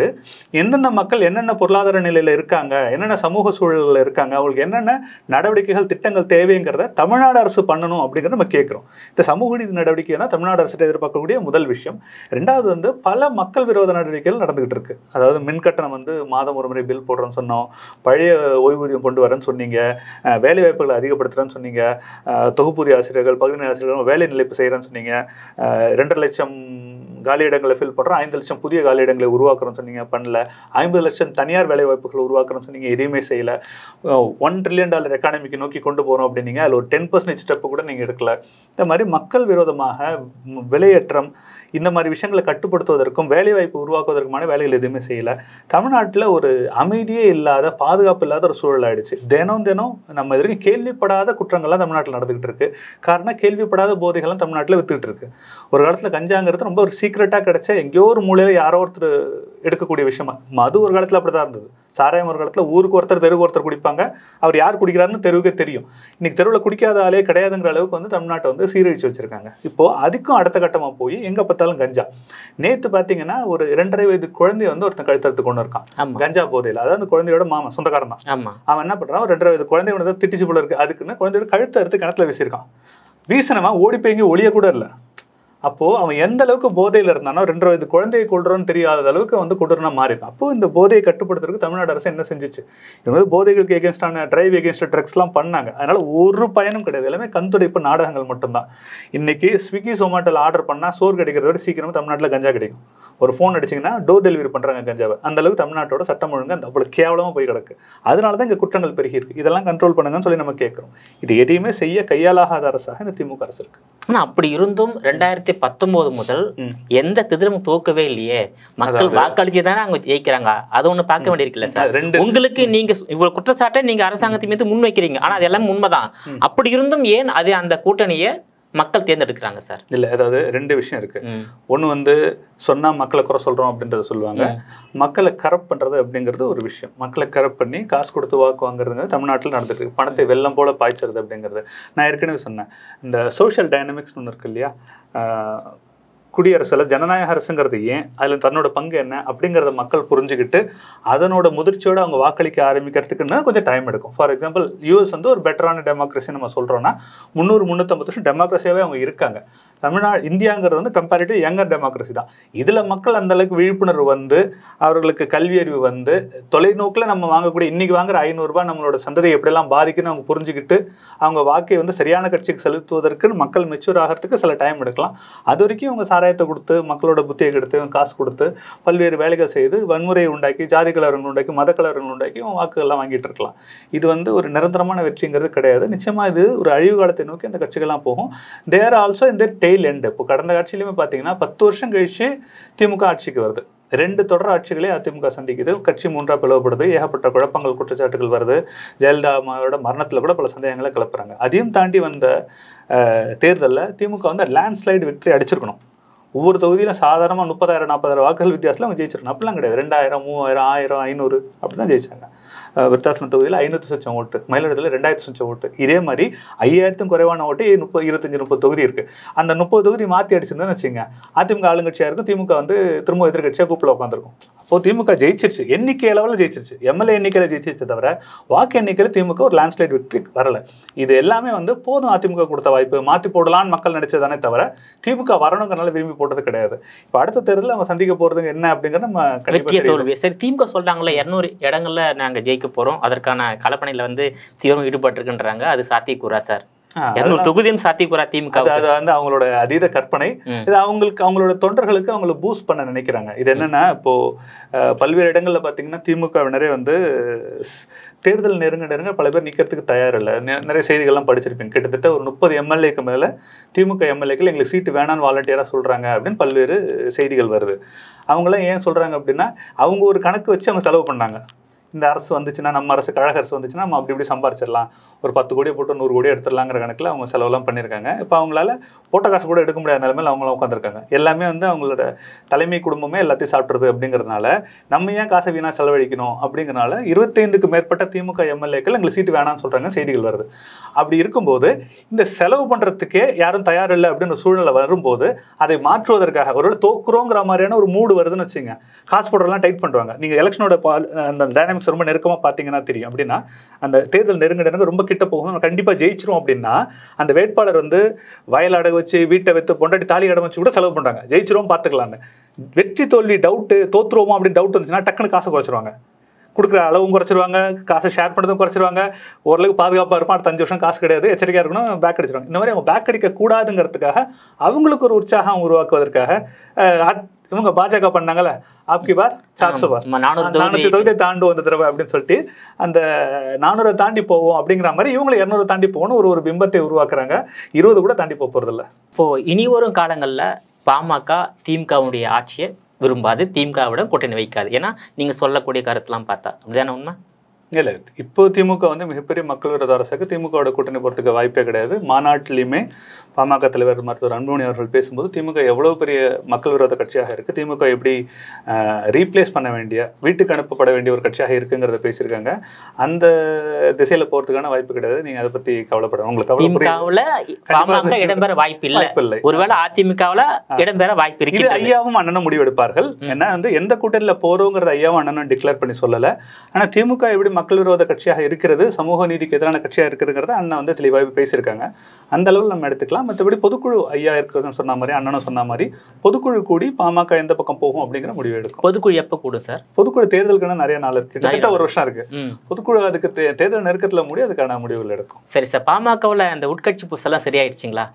எந்தெந்த மக்கள் என்னென்ன பொருளாதார நிலையில் இருக்காங்க, என்னென்ன சமூக சூழலில் இருக்காங்க, அவங்களுக்கு என்னென்ன நடவடிக்கைகள் திட்டங்கள் தேவைங்கிறத தமிழ்நாடு அரசு பண்ணணும் அப்படிங்கிறத நம்ம கேட்குறோம். இந்த சமூக நீதி நடவடிக்கை தான் தமிழ்நாடு அரசு எதிர்பார்க்கக்கூடிய முதல் விஷயம். ரெண்டாவது வந்து பல மக்கள் விரோத நடவடிக்கைகள் நடந்துகிட்டு இருக்கு. அதாவது மின்கட்டணம் வந்து மாதம் ஒரு முறை பில் போடுறோன்னு சொன்னோம், பழைய ஓய்வூதியம் கொண்டு வரேன்னு சொன்னீங்க, வேலை வாய்ப்புகளை அதிகப்படுத்துறேன்னு சொன்னீங்க, தொகுப்பூதிய ஆசிரியர்கள், பகுதி ஆசிரியர்கள் வேலை நிலைப்பு செய்யறேன்னு சொன்னீங்க, 2.5 லட்சம் காலியிடங்களை ஃபில் பண்ணுறோம், 5 லட்சம் புதிய காலியிடங்களை உருவாக்குறோம்னு சொன்னீங்க, பண்ணல. 50 லட்சம் தனியார் வேலை வாய்ப்புகளை உருவாக்குறோம்னு சொன்னீங்க, எதையுமே செய்யல. $1 trillion எக்கானமிக்கு நோக்கி கொண்டு போகிறோம் அப்படின்னீங்க, அதில் ஒரு 10% ஸ்டெப்பு கூட நீங்கள் எடுக்கல. இந்த மாதிரி மக்கள் விரோதமாக விலையேற்றம் இந்த மாதிரி விஷயங்களை கட்டுப்படுத்துவதற்கும் வேலைவாய்ப்பு உருவாக்குவதற்குமான வேலைகள் எதுவுமே செய்யலை. தமிழ்நாட்டில் ஒரு அமைதியே இல்லாத, பாதுகாப்பு இல்லாத ஒரு சூழல் ஆயிடுச்சு. தினம் தினம் நம்ம இது வரைக்கும் கேள்விப்படாத குற்றங்கள்லாம் தமிழ்நாட்டில் நடந்துகிட்டு இருக்கு. காரணம், கேள்விப்படாத போதைகள்லாம் தமிழ்நாட்டில் வித்துக்கிட்டு இருக்கு. ஒரு காலத்தில் கஞ்சாங்கிறது ரொம்ப ஒரு சீக்ரெட்டாக கிடைச்ச எங்கேயோ ஒரு மூலையில் யாரோ ஒருத்தர் எடுக்கக்கூடிய விஷயமா. மது ஒரு காலத்தில் அப்படி தான் இருந்தது. சாராயம் ஒரு காலத்தில் ஊருக்கு ஒருத்தர் தெருவுக்கு ஒருத்தர் குடிப்பாங்க. அவர் யார் குடிக்கிறாருன்னு தெருவுக்கே தெரியும். இன்னைக்கு தெருவில் குடிக்காத ஆளே கிடையாதுங்கிற அளவுக்கு வந்து தமிழ்நாட்டை வந்து சீரழிச்சு வச்சிருக்காங்க. இப்போ அதுக்கும் அடுத்த கட்டமாக போய் எங்கே பார்த்தாலும் கஞ்சா. நேற்று பார்த்தீங்கன்னா ஒரு 2.5 வயது குழந்தைய வந்து ஒருத்தன் கழுத்தறுத்து கொண்டு இருக்கான் கஞ்சா போதையில். அதாவது அந்த குழந்தையோட மாமன், சொந்தக்காரன் தான். அவன் என்ன பண்ணுறான், ஒரு 2.5 வயது குழந்தைய ஒன்று திட்டிச்சு போல இருக்கு. அதுக்குன்னு குழந்தையோட கழுத்தை அறுத்து கிணத்துல வீசியிருக்கான். வீசினவன் ஓடி போய் எங்கேயும் ஒளிய கூட இல்லை. அப்போ அவன் எந்த அளவுக்கு போதையில் இருந்தானோ 2 வயது குழந்தையை கொள்றோன்னு தெரியாத அளவுக்கு வந்து கொடூரனா மாறிடும். அப்போ இந்த போதையை கட்டுப்படுத்துறதுக்கு தமிழ்நாடு அரசு என்ன செஞ்சிச்சு? இவங்க போதைகளுக்கு எகென்ஸ்டான டிரைவ் எகென்ஸ்ட் ட்ரக்ஸ்லாம் பண்ணாங்க. அதனால ஒரு பயனும் கிடையாது. எல்லாமே கண்துடைப்பு நாடகங்கள் மட்டும்தான். இன்னைக்கு ஸ்விக்கி சொமேட்டோல ஆர்டர் பண்ணா சோறு கிடைக்கிறத விட சீக்கிரமா தமிழ்நாட்டில் கஞ்சா கிடைக்கும். ஒரு ஃபோன் அடிச்சிங்கன்னா டோர் டெலிவரி பண்ணுறாங்க கஞ்சாவை. அந்த அளவுக்கு தமிழ்நாட்டோட சட்டம் ஒழுங்கு அந்த அவ்வளோ கேவலமாக போய் கிடக்கு. அதனால தான் இங்கே குற்றங்கள் பெருகி இருக்கு. இதெல்லாம் கண்ட்ரோல் பண்ணுங்கன்னு சொல்லி நம்ம கேட்குறோம். இது எதையுமே செய்ய கையாலாகாத அரசாக இந்த திமுக அரசு இருக்கு. ஆனால் அப்படி இருந்தும் 2019 முதல் எந்த திதிரமும் துவக்கவே இல்லையே. மக்கள் வாக்களிச்சு தானே அவங்க ஜெயிக்கிறாங்க. அது ஒன்று பார்க்க வேண்டியிருக்குல்ல சார். உங்களுக்கு நீங்க இவ்வளவு குற்றச்சாட்டை நீங்க அரசாங்கத்தின் மீது முன் வைக்கிறீங்க. ஆனால் அது எல்லாம் உண்மைதான். அப்படி இருந்தும் ஏன் அது அந்த கூட்டணியை மக்கள் தேர்ந்தெடுக்கிறாங்க சார்? இல்லை, அதாவது 2 விஷயம் இருக்கு. ஒன்று வந்து சொன்னால் மக்களை குறை சொல்கிறோம் அப்படின்றத சொல்லுவாங்க. மக்களை கரப்ட் பண்ணுறது அப்படிங்கிறது ஒரு விஷயம். மக்களை கரப்ட் பண்ணி காசு கொடுத்து வாக்கு வாங்குறதுங்கிறது தமிழ்நாட்டில் நடந்துட்டு இருக்கு. பணத்தை வெள்ளம் போல பாய்ச்சறது அப்படிங்கிறது. நான் ஏற்கனவே சொன்னேன், இந்த சோஷியல் டைனமிக்ஸ் ஒன்று இருக்கு இல்லையா. குடியரசுல ஜனநாயக அரசுங்கிறது ஏன், அதில் தன்னோட பங்கு என்ன அப்படிங்கிறத மக்கள் புரிஞ்சுக்கிட்டு அதனோட முதிர்ச்சியோடு அவங்க வாக்களிக்க ஆரம்பிக்கிறதுக்குன்னா கொஞ்சம் டைம் எடுக்கும். ஃபார் எக்ஸாம்பிள், யூஎஸ் வந்து ஒரு பெட்டரான டெமோக்ரஸி நம்ம சொல்கிறோன்னா 300-350 வருஷம் டெமோக்ரஸியாகவே அவங்க இருக்காங்க. இந்தியாங்கிறது வந்து கம்பேரிட்டிவ் யங்கர் டெமோக்ரஸி தான். இதில் மக்கள் அந்த அளவுக்கு விழிப்புணர்வு வந்து, அவர்களுக்கு கல்வி அறிவு வந்து, தொலைநோக்கில் நம்ம வாங்கக்கூடிய இன்றைக்கி வாங்குற 500 ரூபாய் நம்மளோட சந்ததியை எப்படியெல்லாம் பாதிக்குன்னு அவங்க புரிஞ்சுக்கிட்டு அவங்க வாக்கை வந்து சரியான கட்சிக்கு செலுத்துவதற்கு மக்கள் மெச்சூர் ஆகிறதுக்கு சில டைம் எடுக்கலாம். அது வரைக்கும் அவங்க சாராயத்தை கொடுத்து, மக்களோட புத்தியை கெடுத்து, காசு கொடுத்து, பல்வேறு வேலைகள் செய்து, வன்முறையை உண்டாக்கி, ஜாதி கலவரங்கள் உண்டாக்கி, மத கலவரங்கள் உண்டாக்கி வாக்குகள்லாம் வாங்கிட்டு இருக்கலாம். இது வந்து ஒரு நிரந்தரமான வெற்றிங்கிறது கிடையாது. நிச்சயமாக இது ஒரு அழிவு காலத்தை நோக்கி அந்த கட்சிகள்லாம் போகும். தேர் ஆல்சோ இந்த டெய்ல் எண்ட். இப்போ கடந்த ஆட்சியிலுமே பார்த்தீங்கன்னா 10 வருஷம் கழிச்சு திமுக ஆட்சிக்கு வருது. 2 தொடர் ஆட்சிகளே அதிமுக சந்திக்குது. கட்சி 3ஆக பிளவுபடுது. ஏகப்பட்ட குழப்பங்கள், குற்றச்சாட்டுகள் வருது. ஜெயலலிதா அம்மாவோட மரணத்தில் கூட பல சந்தேகங்களை கிளப்புறாங்க. அதையும் தாண்டி வந்த தேர்தலில் திமுக வந்து லேண்ட்ஸ்லைடு வெற்றி அடிச்சிருக்கணும். ஒவ்வொரு தொகுதியிலும் சாதாரணமாக 30,000-40,000 வாக்குகள் வித்தியாசத்தில் அவங்க ஜெயிச்சிருக்கணும். அப்படிலாம் கிடையாது. 2000, 3000, 1000, 500 அப்படி தான் ஜெயிச்சாங்க. விருத்தாசலம் தொகுதியில் 500 சொச்சம் ஓட்டு, மயிலாடுதுறையில் 2000 சொச்சம் ஓட்டு. இதே மாதிரி 5000க்கும் குறைவான ஓட்டு 25-30 தொகுதி இருக்குது. அந்த 30 தொகுதி மாற்றி அடிச்சிருந்தோன்னு வச்சுங்க, அதிமுக ஆளுங்கட்சியாக இருக்கும், திமுக வந்து திரும்ப எதிர்கட்சியாக கூப்பில் உட்காந்துருக்கும். அப்போது திமுக ஜெயிச்சிருச்சு, எண்ணிக்கை அளவில் ஜெயிச்சிருச்சு, எம்எல்ஏ எண்ணிக்கையில் ஜெயிச்சிருச்சு தவிர வாக்கு எண்ணிக்கையில் திமுக ஒரு லேண்ட்ஸ்லைட் வெற்றி வரலை. இது எல்லாமே வந்து போதும் அதிமுக கொடுத்த வாய்ப்பு, மாற்றி போடலான்னு மக்கள் நினைச்சதானே தவிர திமுக வரணுங்கிறனால விரும்பி போட்டது கிடையாது. இப்போ அடுத்த தேர்தலில் அவங்க சந்திக்க போகிறது என்ன அப்படிங்கிறத நம்ம வெற்றிய தோல்வி. சரி, திமுக சொல்றாங்களே 200 இடங்கள்ல நாங்கள் ஜெயிக்க போகிறோம், அதற்கான கலப்பணையில் வந்து தீவிரம் ஈடுபட்டிருக்குன்றாங்க. அது சாத்தியக்கூறா சார்? 200 தொகுதியும் சாத்தியக்கூறா திமுக? அது வந்து அவங்களோட அதீத கற்பனை. இது அவங்களுக்கு, அவங்களோட தொண்டர்களுக்கு அவங்கள பூஸ்ட் பண்ண நினைக்கிறாங்க. இது என்னன்னா, இப்போ பல்வேறு இடங்கள்ல பார்த்தீங்கன்னா திமுகவினரே வந்து தேர்தல் நெருங்க பல பேர் நிற்கிறதுக்கு தயார் இல்லை. நிறைய செய்திகள்லாம் படிச்சிருப்பீங்க. கிட்டத்தட்ட ஒரு 30 எம்எல்ஏக்கு மேலே திமுக எம்எல்ஏக்கள் எங்களுக்கு சீட்டு வேணான்னு வாலண்டியராக சொல்கிறாங்க அப்படின்னு பல்வேறு செய்திகள் வருது. அவங்களாம் ஏன் சொல்கிறாங்க அப்படின்னா, அவங்க ஒரு கணக்கு வச்சு அவங்க செலவு பண்ணாங்க. இந்த அரசு வந்துச்சுன்னா, நம்ம அரசு, கழக அரசு வந்துச்சுன்னா நம்ம அப்படி இப்படி சம்பாரிச்சிடலாம், ஒரு 10 கோடியை போட்டு 100 கோடியை எடுத்துடலாங்கிற கணக்கில் அவங்க செலவெல்லாம் பண்ணியிருக்காங்க. இப்போ அவங்களால போட்ட காசு கூட எடுக்க முடியாத நிலைமையில் அவங்களாம் உட்காந்துருக்காங்க. எல்லாமே வந்து அவங்களோட தலைமை குடும்பமே எல்லாத்தையும் சாப்பிட்றது அப்படிங்கிறதுனால நம்ம ஏன் காசை வீணாக செலவழிக்கணும் அப்படிங்கிறனால 25க்கு மேற்பட்ட திமுக எம்எல்ஏக்கள் எங்களுக்கு சீட்டு வேணாம்னு சொல்கிறாங்க செய்திகள் வருது. அப்படி இருக்கும்போது இந்த செலவு பண்ணுறதுக்கே யாரும் தயார் இல்லை அப்படின்னு ஒரு சூழ்நிலை வரும்போது அதை மாற்றுவதற்காக ஒரு தோக்குறோங்கிற மாதிரியான ஒரு மூடு வருதுன்னு வச்சுங்க, காசு போடுறதெல்லாம் டைட் பண்ணுவாங்க. நீங்கள் எலெக்ஷனோட அந்த டைனாமிக்ஸ் ரொம்ப நெருக்கமாக பார்த்தீங்கன்னா தெரியும். அப்படின்னா அந்த தேர்தல் நெருங்க ரொம்ப கிட்ட போகும், கண்டிப்பாக ஜெயிச்சிரும் அப்படின்னா அந்த வேட்பாளர் வந்து வயல் அடகு வச்சு, வீட்டை வைத்து, பொண்டாட்டி தாலி அடை வச்சு கூட செலவு பண்ணுறாங்க. ஜெயிச்சிரும் பார்த்துக்கலான்னு. வெற்றி தோல்வி டவுட்டு, தோத்துருவோமா அப்படின்னு டவுட் வந்துச்சுன்னா டக்குன்னு காசை குறைச்சிருவாங்க. கொடுக்குற அளவும் குறைச்சிருவாங்க, காசை ஷேர் பண்ணுறதும் குறைச்சிருவாங்க. ஓரளவுக்கு பாதுகாப்பாக இருப்பான், அடுத்த 5 வருஷம் காசு கிடையாது, எச்சரிக்கையாக இருக்கணும், பேக் அடிச்சிருவாங்க. இந்த மாதிரி அவங்க பேக் அடிக்க கூடாதுங்கிறதுக்காக, அவங்களுக்கு ஒரு உற்சாகம் உருவாக்குவதற்காக இவங்க பாஜக பண்ணாங்கல்ல, ஆப்கி பார் 400 பார், 400 தொகுதியை தாண்டுவோம் இந்த தடவை அப்படின்னு சொல்லிட்டு அந்த 400 தாண்டி போவோம் அப்படிங்கிற மாதிரி இவங்களை 200 தாண்டி போகணும் ஒரு பிம்பத்தை உருவாக்குறாங்க. 20 கூட தாண்டி போகிறதில்ல. இப்போ இனி வரும் காலங்களில் பாமக திமுகவுடைய ஆட்சியை விரும்பாது, திமுகவிடம் கூட்டணி வைக்காது. ஏன்னா நீங்க சொல்லக்கூடிய கருத்துலாம் பார்த்தா அப்படிதானே உண்மை? இல்லை, இப்போ திமுக வந்து மிகப்பெரிய மக்கள் விரோத அரசுக்கு திமுகவோட கூட்டணி போகிறதுக்கு வாய்ப்பே கிடையாது. மாநாட்டிலையுமே பாமக தலைவர் மருத்துவர் அன்புமணி அவர்கள் பேசும்போது திமுக எவ்வளோ பெரிய மக்கள் விரோத கட்சியாக இருக்குது, திமுக எப்படி ரீப்ளேஸ் பண்ண வேண்டிய, வீட்டுக்கு அனுப்பப்பட வேண்டிய ஒரு கட்சியாக இருக்குங்கிறத பேசியிருக்காங்க. அந்த திசையில் போகிறதுக்கான வாய்ப்பு கிடையாது. நீங்கள் அதை பற்றி கவலைப்படணும். உங்களுக்கு திமுகவில் பாமக இடம்பெற வாய்ப்பு இல்லை. ஒருவேளை அதிமுகவில் இடம்பெற வாய்ப்பு இருக்கு. இது ஐயாவும் அண்ணனும் முடிவெடுப்பார்கள். ஏன்னா வந்து எந்த கூட்டணியில் போகிறோங்கிறத ஐயாவும் அண்ணனும் டிக்ளேர் பண்ணி சொல்லலை. ஆனால் திமுக எப்படி மக்கள் விரோத கட்சியாக இருக்கிறது, சமூக நீதிக்கு எதிரான கட்சியாக இருக்கிறது அண்ணன் வந்து தெளிவாக பேசியிருக்காங்க. அந்த அளவில் நம்ம எடுத்துக்கலாம். மற்றபடி பொதுக்குழு ஐயா இருக்கிறதுன்னு சொன்ன மாதிரி, அண்ணனும் சொன்ன மாதிரி பொதுக்குழு கூடி பாமக எந்த பக்கம் போகும் அப்படிங்கிற முடிவு எடுக்கும். பொதுக்குழு எப்போ கூடும் சார்? பொதுக்குழு தேர்தலுக்கான நிறைய நாள் இருக்கு, கிட்டத்தட்ட ஒரு வருஷம் இருக்கு. பொதுக்குழு அதுக்கு தேர்தல் நெருக்கத்தில் மூடி அதுக்கான முடிவுகள் எடுக்கும். சரி சார், பாமகவில் அந்த உட்கட்சி பூசெல்லாம் சரியாயிடுச்சிங்களா?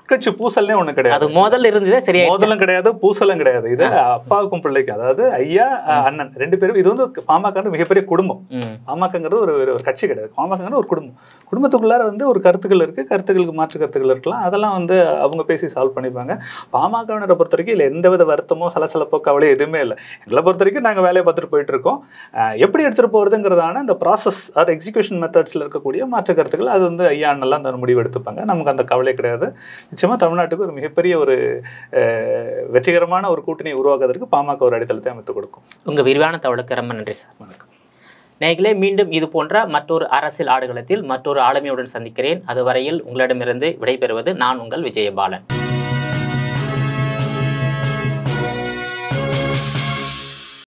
உட்கட்சி பூசல்னே ஒண்ணு கிடையாது. அது முதல்ல இருந்ததே சரியா, முதலும் கிடையாது, பூசலும் கிடையாது. இது அப்பாவுக்கும் பிள்ளைக்கும், அதாவது ஐயா அண்ணன் ரெண்டு பேரும். இது வந்து பாமக மிகப்பெரிய குடும்பம். பாமகங்கிறது ஒரு கட்சி கிடையாது, பாமகங்கிறது ஒரு குடும்பம். குடும்பத்துக்குள்ளார வந்து ஒரு கருத்துக்கள் இருக்கு, கருத்துக்களுக்கு மாற்று கருத்துக்கள் இருக்கலாம். அதெல்லாம் வந்து அவங்க பேசி சால்வ் பண்ணிப்பாங்க. பாமகவினரை பொறுத்த வரைக்கும் இல்லை எந்தவித வருத்தமோ சலசலப்போ கவலை எதுவுமே இல்லை. எங்களை பொறுத்த வரைக்கும் நாங்கள் வேலையை பார்த்துட்டு போயிட்டு இருக்கோம். எப்படி எடுத்துட்டு போறதுங்கிறதான இந்த ப்ராசஸ் ஆர் எக்ஸிகியூஷன் மெத்தட்ஸ்ல இருக்கக்கூடிய மாற்று கருத்துக்கள் அது வந்து ஐயா அண்ணெல்லாம் அந்த முடிவு எடுத்துப்பாங்க. நமக்கு அந்த கவலை கிடையாது. நிச்சயமா தமிழ்நாட்டுக்கு ஒரு மிகப்பெரிய ஒரு வெற்றிகரமான ஒரு கூட்டணி உருவாக்குவதற்கு பாமக ஒரு அடித்தளத்தை அமைத்துக் கொடுக்கும். உங்க விரிவான தகவலுக்கு ரொம்ப நன்றி சார். வணக்கம். நேயர்களே, மீண்டும் இது போன்ற மற்றொரு அரசியல் ஆடுகளத்தில் மற்றொரு ஆளுமையுடன் சந்திக்கிறேன். அதுவரையில் உங்களிடமிருந்து விடைபெறுவது நான் உங்கள் விஜயபாலன்.